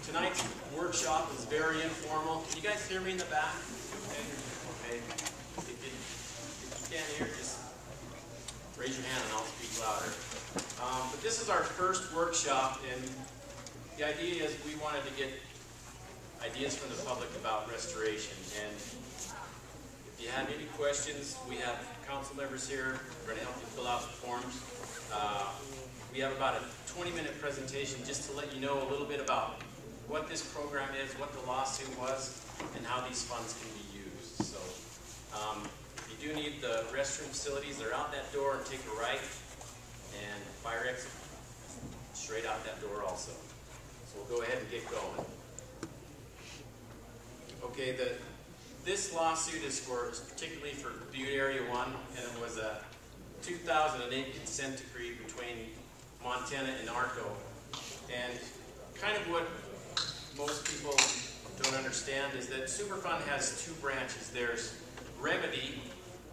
Tonight's workshop is very informal. Can you guys hear me in the back? Okay. If you can't hear, just raise your hand and I'll speak louder. But this is our first workshop, and the idea is we wanted to get ideas from the public about restoration. And if you have any questions, we have council members here. We're going to help you fill out the forms. We have about a 20-minute presentation just to let you know a little bit about what this program is, what the lawsuit was, and how these funds can be used. So if you do need the restroom facilities, they're out that door, and take a right, and fire exit straight out that door also. So we'll go ahead and get going. Okay, this lawsuit is particularly for Butte Area 1, and it was a 2008 consent decree between Montana and ARCO. And kind of what most people don't understand is that Superfund has two branches. There's remedy,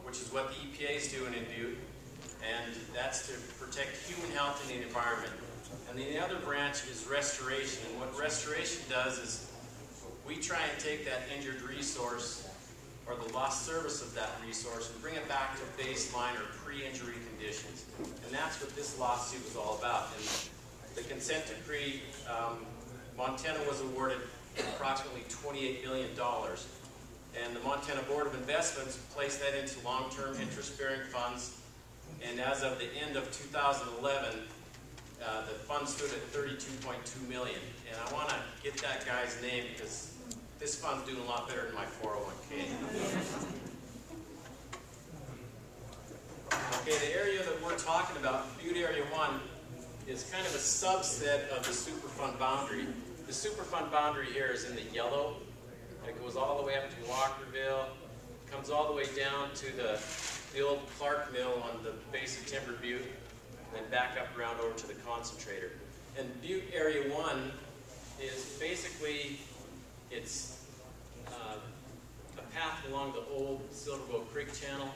which is what the EPA is doing in Butte, and that's to protect human health and the environment. And the other branch is restoration. And what restoration does is we try and take that injured resource or the lost service of that resource and bring it back to baseline or pre-injury conditions. And that's what this lawsuit was all about. And the consent decree, Montana was awarded approximately $28 million. And the Montana Board of Investments placed that into long-term interest-bearing funds. And as of the end of 2011, the fund stood at $32.2 million. And I want to get that guy's name because this fund's doing a lot better than my 401k. Okay, the area that we're talking about, Butte Area 1, is kind of a subset of the Superfund boundary. The Superfund boundary here is in the yellow. It goes all the way up to Walkerville, comes all the way down to the old Clark Mill on the base of Timber Butte, and then back up around over to the concentrator. And Butte Area 1 is basically, it's a path along the old Silverbow Creek channel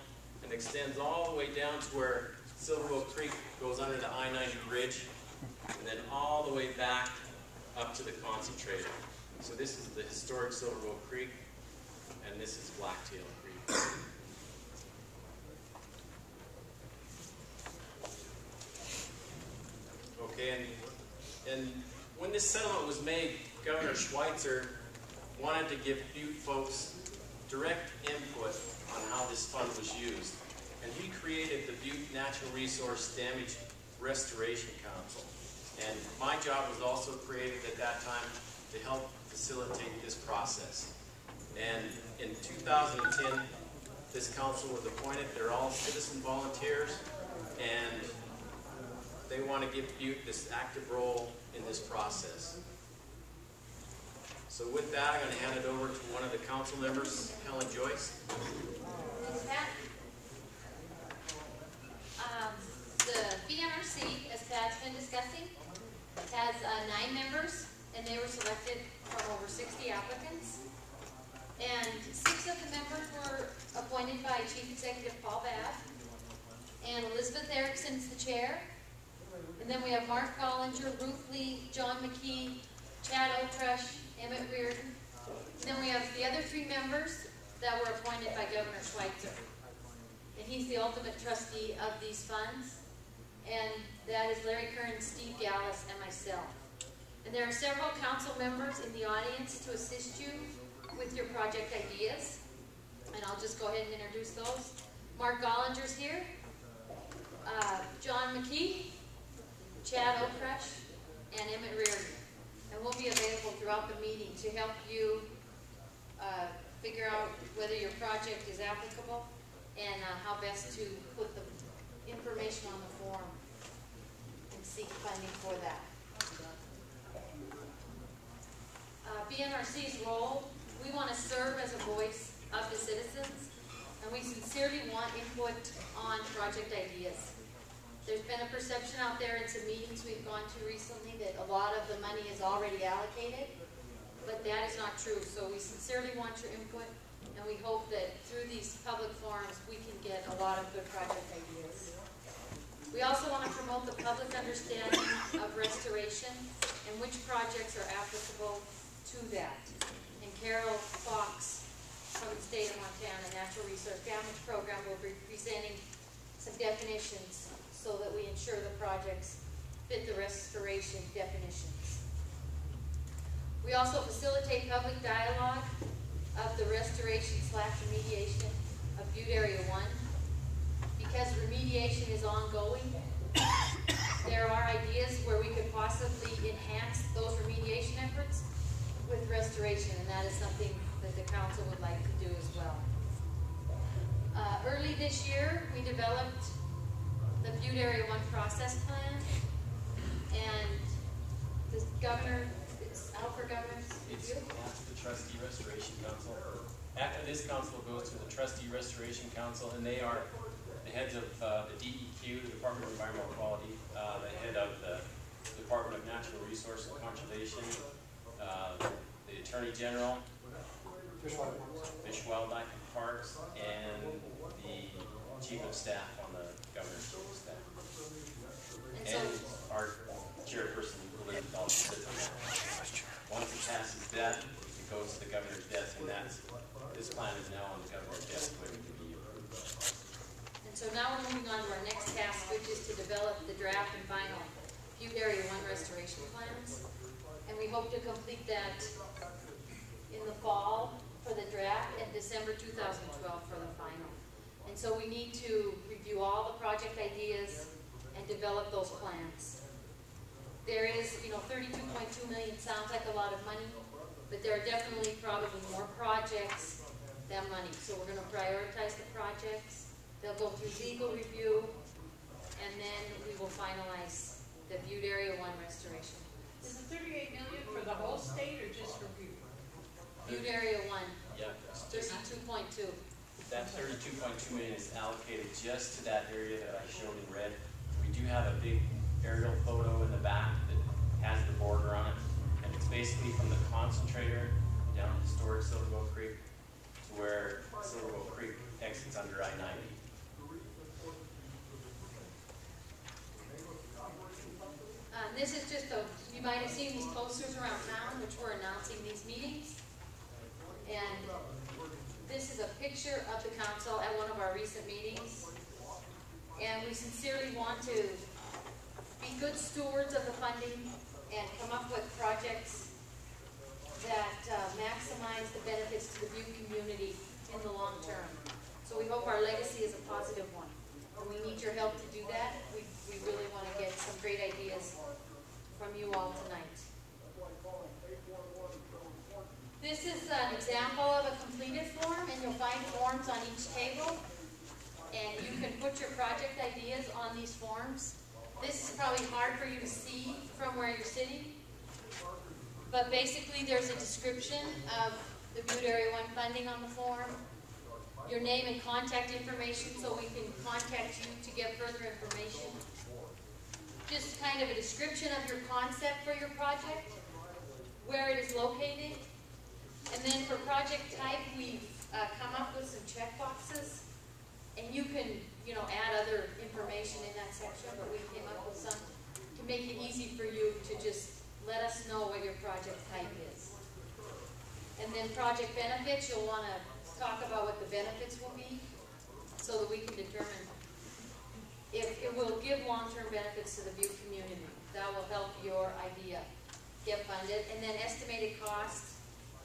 and extends all the way down to where Silverbow Creek goes under the I-90 bridge and then all the way back up to the concentrator. So this is the historic Silverbow Creek, and this is Blacktail Creek. Okay, and when this settlement was made, Governor Schweitzer wanted to give Butte folks direct input on how this fund was used. And he created the Butte Natural Resource Damage Restoration Council. And my job was also created at that time to help facilitate this process. And in 2010, this council was appointed. They're all citizen volunteers, and they want to give Butte this active role in this process. So with that, I'm going to hand it over to one of the council members, Helen Joyce. Thanks, Pat. The BNRC, as Pat's been discussing, has 9 members, and they were selected from over 60 applicants. And 6 of the members were appointed by Chief Executive Paul Babb, and Elizabeth Erickson's the chair. And then we have Mark Gollinger, Ruth Lee, John McKee, Chad O'Trush, Emmett Reardon. And then we have the other 3 members that were appointed by Governor Schweitzer. And he's the ultimate trustee of these funds. And that is Larry Kern, Steve Gallus, and myself. And there are several council members in the audience to assist you with your project ideas. And I'll just go ahead and introduce those. Mark Gollinger's here. John McKee, Chad O'Trush, and Emmett Reardon. And we'll be available throughout the meeting to help you figure out whether your project is applicable and how best to put the information on the form and seek funding for that. BNRC's role, we want to serve as a voice of the citizens, and we sincerely want input on project ideas. There's been a perception out there in some meetings we've gone to recently that a lot of the money is already allocated, but that is not true. So we sincerely want your input, and we hope that through these public forums we can get a lot of good project ideas. We also want to promote the public understanding of restoration and which projects are applicable to that. And Carol Fox from the state of Montana Natural Resource Damage Program will be presenting some definitions so that we ensure the projects fit the restoration definitions. We also facilitate public dialogue of the restoration/remediation of Butte Area 1. Because remediation is ongoing, there are ideas where we could possibly enhance those remediation efforts with restoration, and that is something that the council would like to do as well. Early this year, we developed the Butte Area 1 process plan, and the governor, it's out for governor's It's review. at the Trustee Restoration Council. After this council goes to the Trustee Restoration Council, and they are the heads of the DEQ, the Department of Environmental Quality, the head of the Department of Natural Resource and Conservation, the Attorney General, Fish, Wildlife, and Parks, and the Chief of Staff on the Governor's Chief of Staff. And so, And our chairperson, Elizabeth Dawson, sits on that. Once it passes that, it goes to the Governor's desk, and this plan is now on the Governor's desk waiting to be approved. and so now we're moving on to our next task, which is to develop the draft and final Butte Area 1 restoration plans. And we hope to complete that in the fall for the draft and December 2012 for the final. And so we need to review all the project ideas and develop those plans. There is, 32.2 million sounds like a lot of money, but there are definitely probably more projects than money. So we're going to prioritize the projects. They'll go through legal review, and then we will finalize the Butte Area 1 restoration. Is the 38 million for the whole state or just for Butte? Butte Area 1, Yeah, 32.2. that 32.2 million is allocated just to that area that I showed in red. We do have a big aerial photo in the back that has the border on it, and it's basically from the concentrator down historic Silverbow Creek to where Silverbow Creek exits under I-90. This is just you might have seen these posters around town, which we're announcing these meetings. And this is a picture of the council at one of our recent meetings. And we sincerely want to be good stewards of the funding and come up with projects that maximize the benefits to the Butte community in the long term. So we hope our legacy is a positive one. And we need your help to do that. We really want to get some great ideas from you all tonight. This is an example of a completed form, and you'll find forms on each table. And you can put your project ideas on these forms. This is probably hard for you to see from where you're sitting. But basically there's a description of the Butte Area 1 funding on the form, your name and contact information so we can contact you to get further information. Just kind of a description of your concept for your project, where it is located. And then for project type, we've come up with some check boxes. And you can, add other information in that section, but we came up with some to make it easy for you to just let us know what your project type is. And then project benefits, you'll want to talk about what the benefits will be so that we can determine if it will give long-term benefits to the Butte community. That will help your idea get funded. And then estimated cost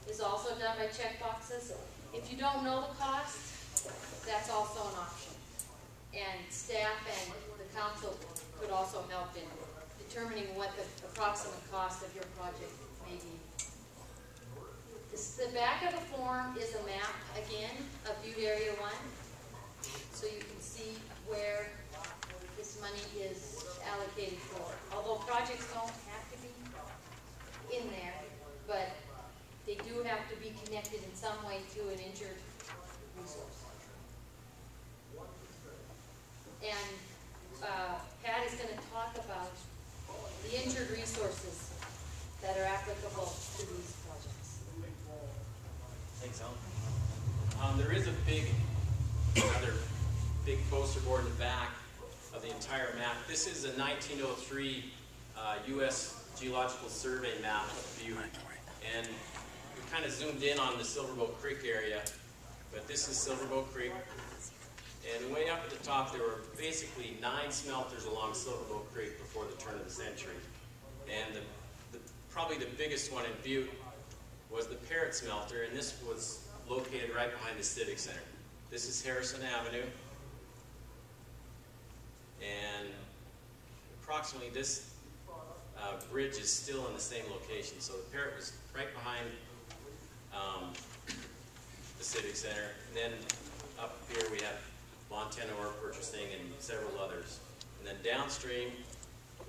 is also done by check boxes. If you don't know the cost, that's also an option. And staff and the council could also help in determining what the approximate cost of your project may be. The back of the form is a map, again, of Butte Area 1. So you can see where this money is allocated for. Although projects don't have to be in there, but they do have to be connected in some way to an injured resource. And Pat is going to talk about the injured resources that are applicable to these projects. Thanks, Ellen. There is another big poster board in the back of the entire map. This is a 1903 U.S. geological survey map of Butte. And we kind of zoomed in on the Silverboat Creek area, but this is Silverboat Creek. And way up at the top, there were basically 9 smelters along Silverboat Creek before the turn of the century. And probably the biggest one in Butte was the Parrot Smelter, and this was located right behind the Civic Center. This is Harrison Avenue. And approximately this bridge is still in the same location. So the Parrot was right behind the Civic Center. And then up here we have Montana Ore Purchasing and several others. And then downstream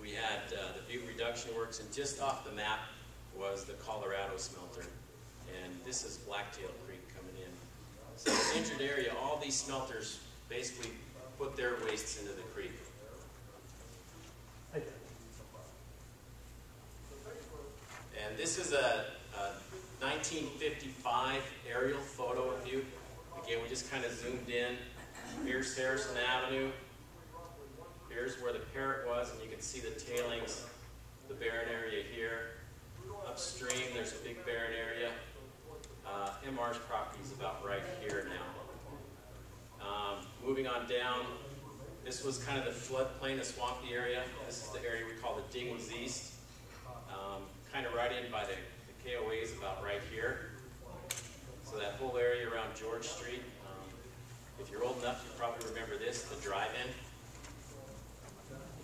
we had the Butte Reduction Works, and just off the map was the Colorado Smelter. And this is Blacktail Creek coming in. So in the injured area, all these smelters basically put their wastes into the creek. And this is a 1955 aerial photo of Butte. Again, we just kind of zoomed in. Here's Harrison Avenue. Here's where the Parrot was, and you can see the tailings, the barren area here. Upstream, there's a big barren area. MR's property is about right here now. Moving on down, this was kind of the floodplain, the swampy area. This is the area we call the Diggings East. Kind of right in by the KOAs about right here. So that whole area around George Street. If you're old enough, you probably remember this, the drive-in.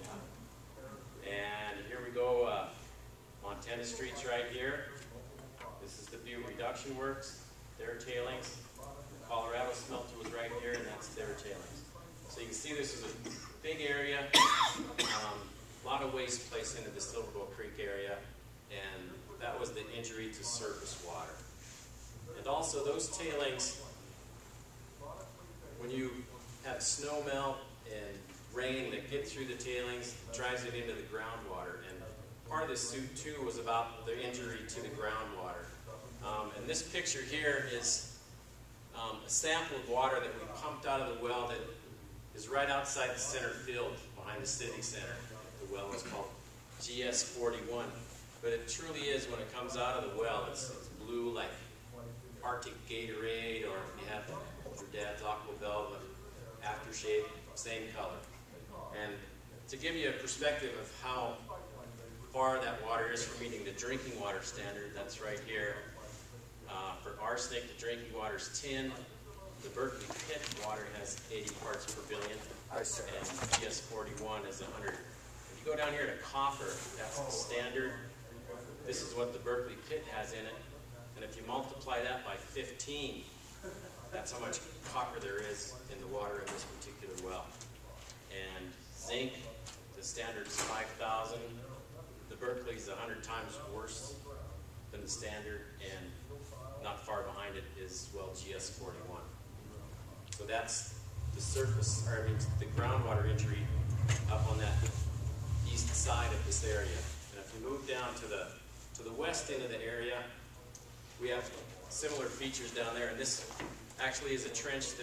Yeah. And here we go, Montana Street's right here. This is the Butte Reduction Works, their tailings. The Colorado Smelter was right here, and that's their tailings. So you can see this is a big area. A lot of waste placed into the Silverboat Creek area, and that was the injury to surface water. And also those tailings, when you have snow melt and rain that get through the tailings, it drives it into the groundwater. And part of this suit too was about the injury to the groundwater. And this picture here is a sample of water that we pumped out of the well that is right outside the center field behind the Civic Center. The well is called GS41. But it truly is, when it comes out of the well, it's blue like Arctic Gatorade, or if you have your dad's Aqua Velva aftershave, same color. And to give you a perspective of how far that water is from meeting the drinking water standard, that's right here. For arsenic, the drinking water is 10. The Berkeley pit water has 80 parts per billion, and GS41 is 100. If you go down here to copper, that's the standard. This is what the Berkeley pit has in it. And if you multiply that by 15, that's how much copper there is in the water in this particular well. And zinc, the standard is 5,000. The Berkeley is 100 times worse than the standard, and not far behind it is, well, GS41. So that's the surface, or I mean the groundwater injury up on that east side of this area. And if you move down to the west end of the area, we have similar features down there, and this actually is a trench that